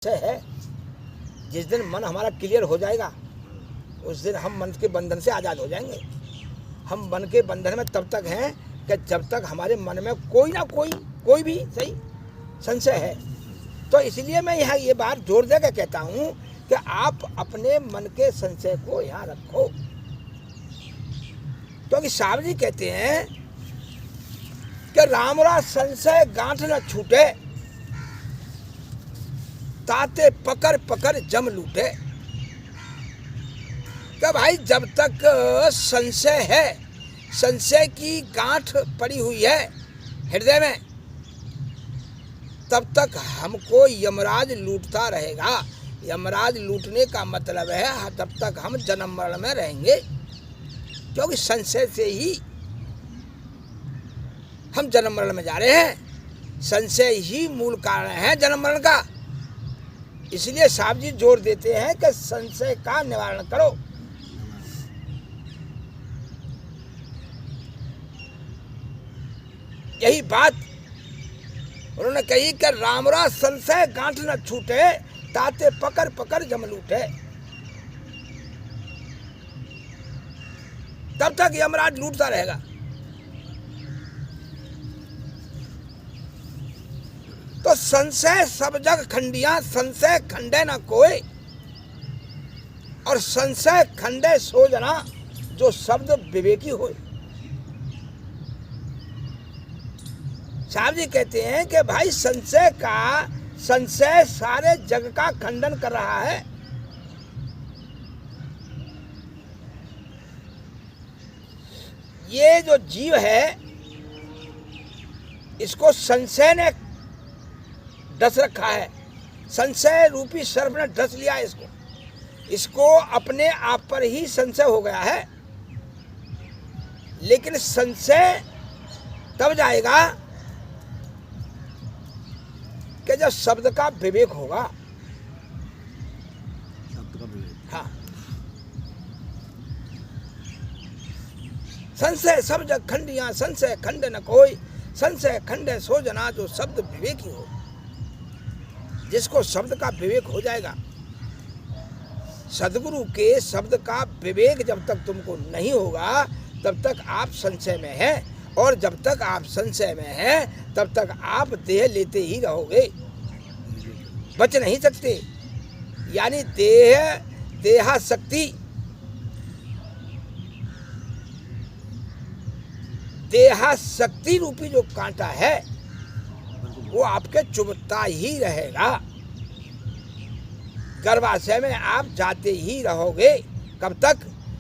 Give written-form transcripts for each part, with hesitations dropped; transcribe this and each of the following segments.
है। जिस दिन मन हमारा क्लियर हो जाएगा उस दिन हम मन के बंधन से आज़ाद हो जाएंगे। हम मन के बंधन में तब तक हैं कि जब तक हमारे मन में कोई ना कोई भी सही संशय है। तो इसलिए मैं यहाँ ये बात जोर देकर कहता हूँ कि आप अपने मन के संशय को यहाँ रखो, क्योंकि साहब जी कहते हैं कि रामरा संशय गांठ न छूटे, ताते पकड़ पकड़ जम लूटे। कि भाई जब तक संशय है, संशय की गांठ पड़ी हुई है हृदय में, तब तक हमको यमराज लूटता रहेगा। यमराज लूटने का मतलब है तब तक हम जन्म मरण में रहेंगे, क्योंकि संशय से ही हम जन्म मरण में जा रहे हैं। संशय ही मूल कारण है जन्म मरण का। इसलिए साहब जी जोर देते हैं कि संशय का निवारण करो। यही बात उन्होंने कही कि रामरा संशय गांठ न छूटे, ताते पकड़ पकड़ जम लूटे। तब तक यमराज लूटता रहेगा। तो संशय सब जग खंडिया, संशय खंडे न कोई, और संशय खंडे सो जना जो शब्द विवेकी होए। साहब जी कहते हैं कि भाई संशय सारे जग का खंडन कर रहा है। ये जो जीव है इसको संशय ने डस रखा है। संशय रूपी सर्प ने डस लिया इसको अपने आप पर ही संशय हो गया है। लेकिन संशय तब जाएगा कि जब शब्द का विवेक होगा। शब्द का विवेक, हाँ, संशय सब जग खंडिया, संशय खंड न कोई, संशय खंडे सो जना जो शब्द विवेकी हो। जिसको शब्द का विवेक हो जाएगा, सदगुरु के शब्द का विवेक जब तक तुमको नहीं होगा तब तक आप संशय में हैं, और जब तक आप संशय में हैं तब तक आप देह लेते ही रहोगे, बच नहीं सकते। यानी देहासक्ति, देहासक्ति रूपी जो कांटा है वो आपके चुभता ही रहेगा। गर्भाशय में आप जाते ही रहोगे। कब तक?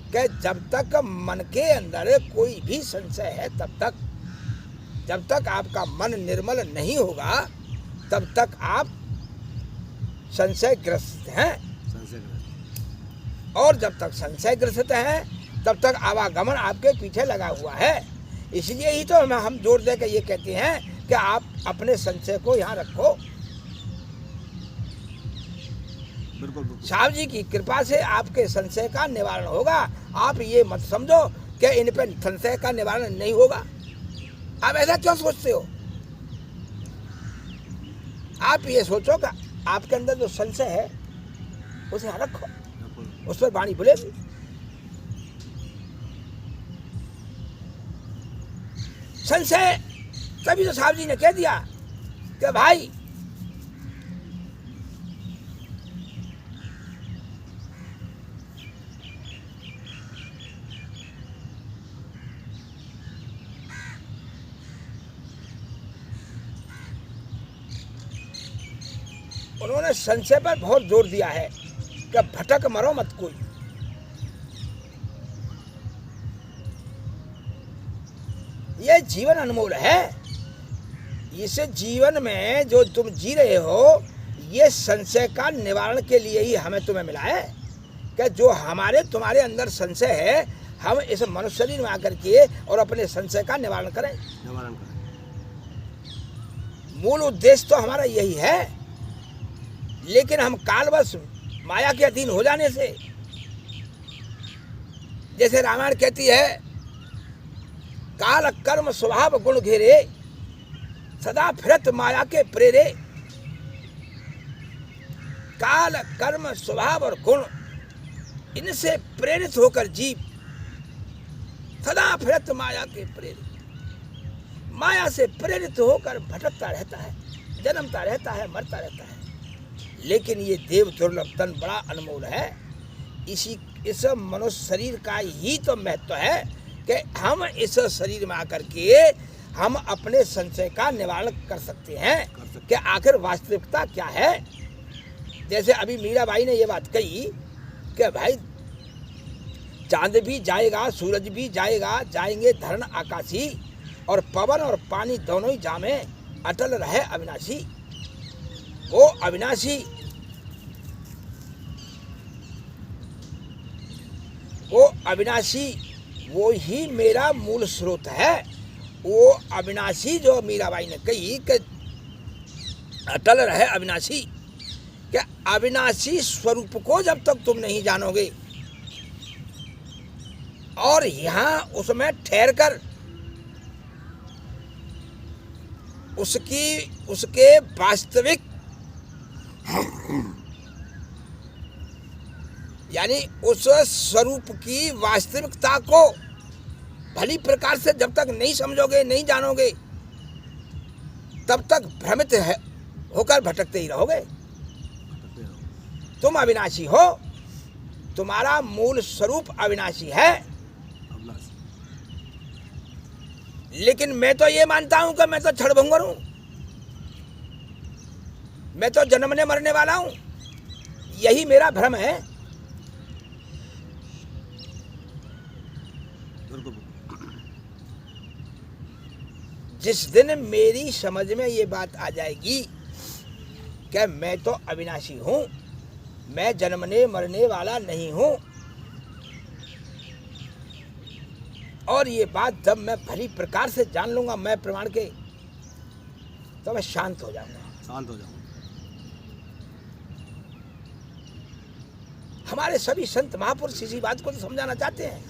कि जब तक मन के अंदर कोई भी संशय है तब तक। जब तक आपका मन निर्मल नहीं होगा तब तक आप संशयग्रस्त हैं। और जब तक संशयग्रस्त हैं तब तक आवागमन आपके पीछे लगा हुआ है। इसलिए ही तो हम जोर दे के ये कहते हैं कि आप अपने संशय को यहाँ रखो। बिल्कुल। साहब जी की कृपा से आपके संशय का निवारण होगा। आप ये मत समझो कि इन पे संशय का निवारण नहीं होगा। आप ऐसा क्यों सोचते हो? आप ये सोचो कि आपके अंदर जो संशय है उसे यहाँ रखो, उस पर वाणी बोलेगी। संशय तभी तो साहब जी ने कह दिया कि भाई उन्होंने संशय पर बहुत जोर दिया है कि भटक मरो मत कोई। ये जीवन अनमोल है। इस जीवन में जो तुम जी रहे हो ये संशय का निवारण के लिए ही हमें तुम्हें मिला है। कि जो तुम्हारे अंदर संशय है हम इस मनुष्य शरीर में आकर के और अपने संशय का निवारण करें। मूल उद्देश्य तो हमारा यही है। लेकिन हम कालवश माया के अधीन हो जाने से, जैसे रामायण कहती है, काल कर्म स्वभाव गुण घेरे, सदा फिरत माया के प्रेरे। काल कर्म स्वभाव और गुण इनसे प्रेरित होकर जीव सदा फिरत माया के प्रेरित, माया से प्रेरित होकर भटकता रहता है, जन्मता रहता है, मरता रहता है। लेकिन ये देव दुर्लभ तन बड़ा अनमोल है। इस मनुष्य शरीर का ही तो महत्व है कि हम इस शरीर में आकर के हम अपने संशय का निवारण कर सकते हैं कि आखिर वास्तविकता क्या है। जैसे अभी मीराबाई ने ये बात कही कि भाई चांद भी जाएगा, सूरज भी जाएगा, जाएंगे धरण आकाशी, और पवन और पानी दोनों ही जामे, अटल रहे अविनाशी। वो अविनाशी, वो अविनाशी, वो ही मेरा मूल स्रोत है। वो अविनाशी जो मीराबाई ने कही कि अटल रहे अविनाशी, कि अविनाशी स्वरूप को जब तक तुम नहीं जानोगे और यहाँ उसमें ठहर कर उसके वास्तविक यानी उस स्वरूप की वास्तविकता को भली प्रकार से जब तक नहीं समझोगे, नहीं जानोगे, तब तक भ्रमित होकर भटकते ही रहोगे। तुम अविनाशी हो, तुम्हारा मूल स्वरूप अविनाशी है। लेकिन मैं तो ये मानता हूं कि मैं तो क्षणभंगुर हूं, मैं तो जन्मने मरने वाला हूं। यही मेरा भ्रम है। जिस दिन मेरी समझ में ये बात आ जाएगी कि मैं तो अविनाशी हूं, मैं जन्मने मरने वाला नहीं हूं, और ये बात जब मैं भली प्रकार से जान लूंगा, मैं प्रमाण के, तो मैं शांत हो जाऊंगा। शांत हो जाऊंगा। हमारे सभी संत महापुरुष इसी बात को तो समझाना चाहते हैं।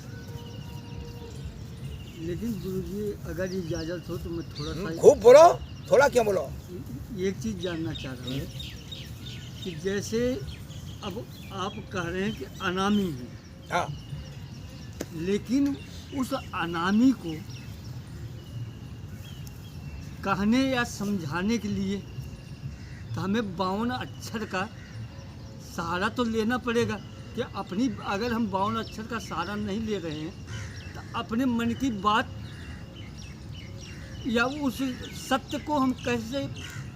लेकिन गुरुजी अगर इजाजत हो तो मैं थोड़ा सा खूब बोलो, थोड़ा क्यों बोलो। एक चीज जानना चाह रहा हूँ कि जैसे अब आप कह रहे हैं कि अनामी है, हाँ, लेकिन उस अनामी को कहने या समझाने के लिए तो हमें 52 अक्षर का सहारा तो लेना पड़ेगा। कि अपनी अगर हम 52 अक्षर का सहारा नहीं ले रहे हैं तो अपने मन की बात या उस सत्य को हम कैसे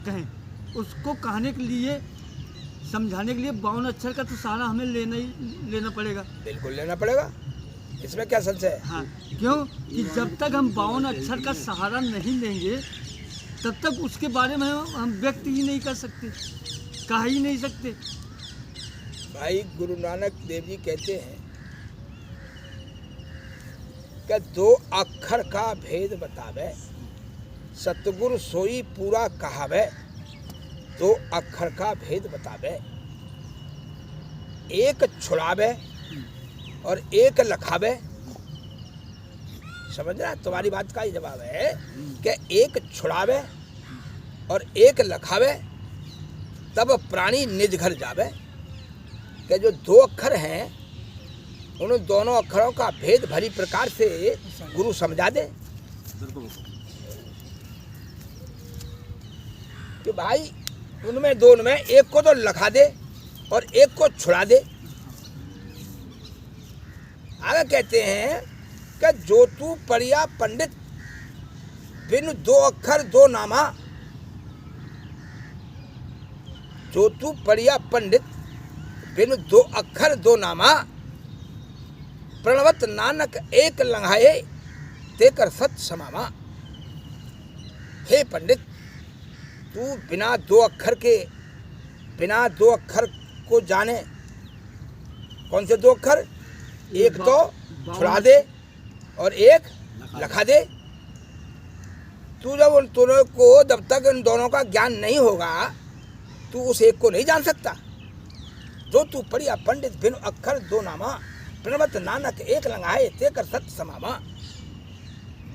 कहें, उसको कहने के लिए, समझाने के लिए 52 अक्षर का तो सहारा हमें लेना पड़ेगा। बिल्कुल लेना पड़ेगा, इसमें क्या संशय है। हाँ, क्यों कि जब तक हम 52 अक्षर का सहारा नहीं लेंगे तब तक उसके बारे में हम व्यक्त ही नहीं कर सकते, कह ही नहीं सकते। भाई गुरु नानक देव जी कहते हैं कि 2 अक्षर का भेद बतावे, सतगुरु सोई पूरा कहावे। 2 अक्षर का भेद बतावे, एक छुड़ावे और एक लखावे। समझ रहा, तुम्हारी बात का ही जवाब है कि एक छुड़ावे और एक लखावे, तब प्राणी निज घर जावे। कि जो 2 अक्षर हैं उन दोनों अक्षरों का भेद भली प्रकार से गुरु समझा दे कि भाई उनमें दोनों में एक को तो लखा दे और एक को छुड़ा दे। आगे कहते हैं कि जो तू पढ़िया पंडित बिन 2 अक्षर 2 नामा, जो तू पढ़िया पंडित बिन 2 अक्षर 2 नामा, प्रणवत नानक एक लंघाए तेकर सत समामा। हे पंडित, तू बिना 2 अक्षर के, बिना 2 अक्षर को जाने। कौन से 2 अक्षर? एक तो छुड़ा दे और एक लखा दे। तू जब उन दोनों को, जब तक उन दोनों का ज्ञान नहीं होगा, तू उस एक को नहीं जान सकता। जो तू पढ़िया पंडित बिन अक्षर 2 नामा, प्रणवत नानक एक लंघाए तेकर सत समामा।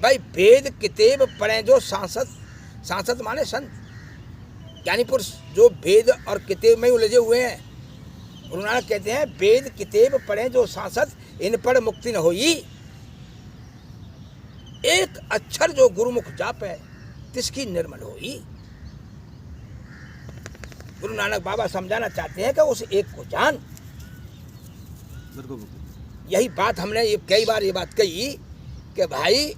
भाई वेद किताब पढ़े जो सांसद, सांसद माने संत, ज्ञानी पुरुष, जो वेद और किताब में उलझे हुए हैं, गुरु नानक कहते हैं वेद किताब पढ़े जो सांसद इन पर मुक्ति न होई। एक अक्षर जो गुरुमुख जापे तिसकी निर्मल होई। गुरु नानक बाबा समझाना चाहते हैं कि उस एक को जान। बिल्कुल बिल्कुल। यही बात हमने ये कई बार ये बात कही कि भाई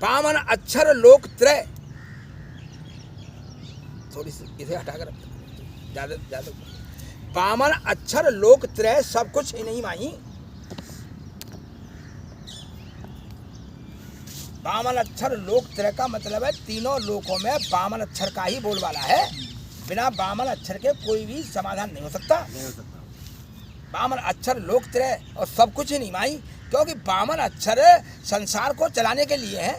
पावन अक्षर लोक त्रय, थोड़ी सी इसे हटाकर ज्यादा ज्यादा, पावन अक्षर लोक त्रय सब कुछ ही नहीं माही। बामन अक्षर लोक त्रय का मतलब है तीनों लोकों में बामन अक्षर का ही बोलबाला है। बिना बामन अक्षर के कोई भी समाधान नहीं हो सकता। नहीं हो सकता। बामन अक्षर लोक त्रय और सब कुछ ही नहीं माई, क्योंकि बामन अक्षर संसार को चलाने के लिए है।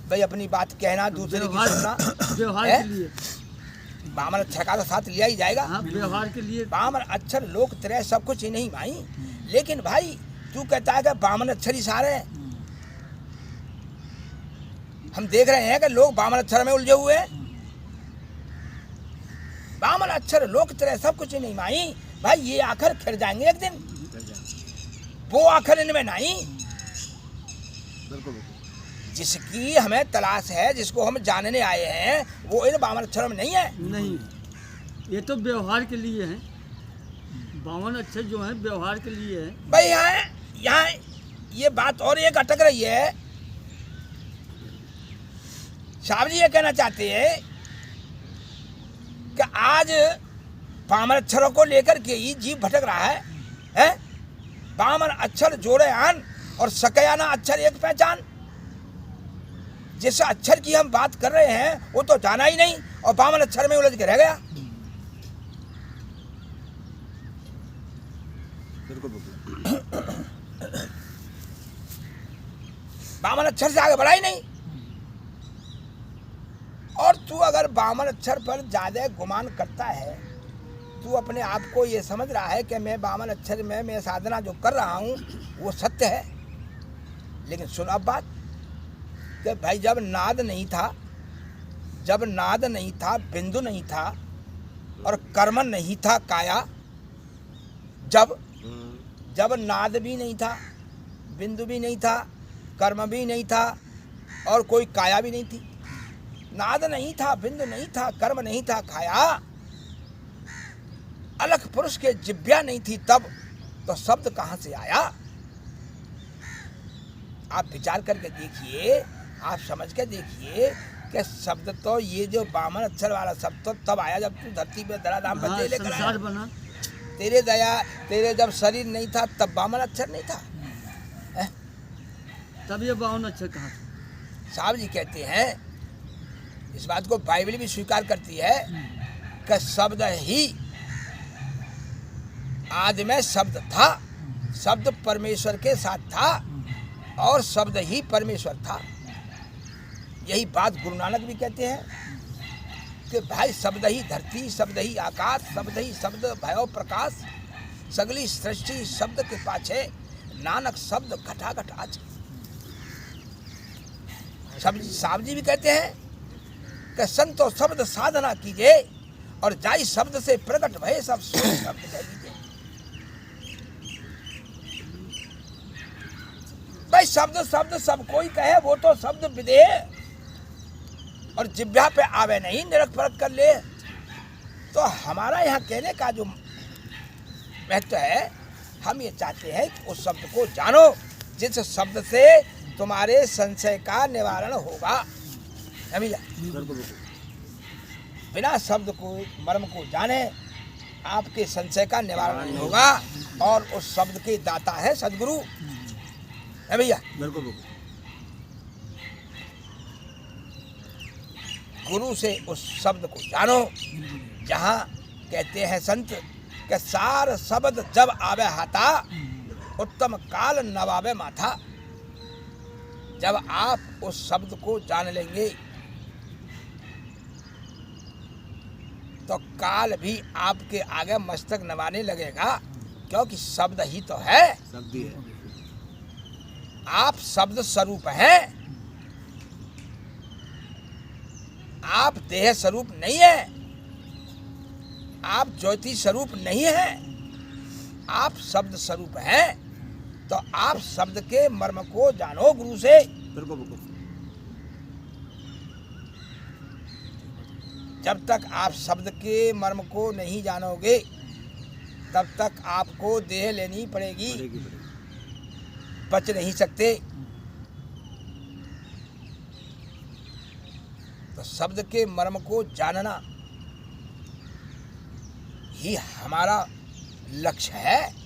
भाई अपनी बात कहना, दूसरे की सुनना, व्यवहार है? के लिए। बामन अक्षर का तो साथ लिया ही जाएगा। हाँ, व्यवहार के लिए। बामन अक्षर लोक त्रय सब कुछ ही नहीं माई। लेकिन भाई तू कहता है कि बामन अक्षर ही सारे हैं। हम देख रहे हैं कि लोग बामन अक्षर में उलझे हुए हैं। बामन अक्षर लोक त्रय सब कुछ ही नहीं माई। भाई ये आखिर खिर जाएंगे एक दिन, वो आखिर इनमें नहीं। बिल्कुल बिल्कुल। जिसकी हमें तलाश है, जिसको हम जानने आए हैं, वो इन बामन अक्षरों में नहीं है। नहीं, ये तो व्यवहार के लिए है। 52 अक्षर जो है व्यवहार के लिए है। भाई यहाँ ये बात और एक अटक रही है। साहब जी ये कहना चाहते हैं कि आज बामन अक्षरों को लेकर के ही जीव भटक रहा है? बामन अक्षर जोड़े आन और सकयाना अक्षर एक पहचान। जिस अक्षर की हम बात कर रहे हैं वो तो जाना ही नहीं और बामन अक्षर में उलझ के रह गया। बिल्कुल बिल्कुल। बामन अक्षर से आगे बढ़ा ही नहीं। और तू अगर बामन अक्षर पर ज्यादा गुमान करता है, तू अपने आप को ये समझ रहा है कि मैं बामन अक्षर में मैं साधना जो कर रहा हूँ वो सत्य है। लेकिन सुन अब बात कि भाई जब नाद नहीं था, जब नाद नहीं था, बिंदु नहीं था और कर्म नहीं था काया, जब नाद भी नहीं था, बिंदु भी नहीं था, कर्म भी नहीं था और कोई काया भी नहीं थी, नाद नहीं था, बिंदु नहीं था, कर्म नहीं था, काया, अलख पुरुष के जिब्या नहीं थी, तब तो शब्द कहाँ से आया? आप विचार करके देखिए, आप समझ के देखिए कि शब्द तो ये जो बामन अक्षर वाला शब्द तो तब आया जब तू धरती पे धराधाम पर हाँ, लेकर संसार आया। बना। तेरे जब शरीर नहीं था तब बामन अक्षर नहीं था। तब ये 52 अक्षर कहा था। साहब जी कहते हैं, इस बात को बाइबल भी स्वीकार करती है कि शब्द ही आदि में शब्द था, शब्द परमेश्वर के साथ था और शब्द ही परमेश्वर था। यही बात गुरु नानक भी कहते हैं कि भाई शब्द ही धरती, शब्द ही आकाश, शब्द ही शब्द भयो प्रकाश, सगली सृष्टि शब्द के पाछे, नानक शब्द घटाघट आज। साहब जी भी कहते हैं कि संतो शब्द साधना कीजिए और जाई शब्द से प्रकट भय सब शब्द कह दीजिए। भाई शब्द शब्द सब कोई कहे, वो तो शब्द विदे और जिब्या पे आवे नहीं, निरख परख कर ले। तो हमारा यहाँ कहने का जो महत्व है, हम ये चाहते हैं कि उस शब्द को जानो जिस शब्द से तुम्हारे संशय का निवारण होगा। बिना शब्द को, मर्म को जाने आपके संशय का निवारण नहीं होगा। और उस शब्द के दाता है सदगुरु, है भैया। बिल्कुल। गुरु से उस शब्द को जानो। जहाँ कहते हैं संत कि सार शब्द जब आवे हाथा, उत्तम काल नवावे माथा। जब आप उस शब्द को जान लेंगे तो काल भी आपके आगे मस्तक नवाने लगेगा, क्योंकि शब्द ही तो है। शब्द ही है। आप शब्द स्वरूप हैं। आप देह स्वरूप नहीं है, आप ज्योति स्वरूप नहीं है, आप शब्द स्वरूप हैं। तो आप शब्द के मर्म को जानो गुरु से। बिल्कुल बिल्कुल। जब तक आप शब्द के मर्म को नहीं जानोगे तब तक आपको देह लेनी पड़ेगी, पड़ेगी पड़ेगी। बच नहीं सकते। तो शब्द के मर्म को जानना ही हमारा लक्ष्य है।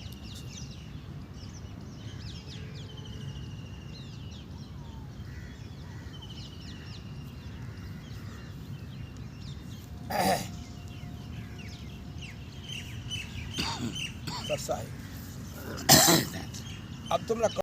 अब तुम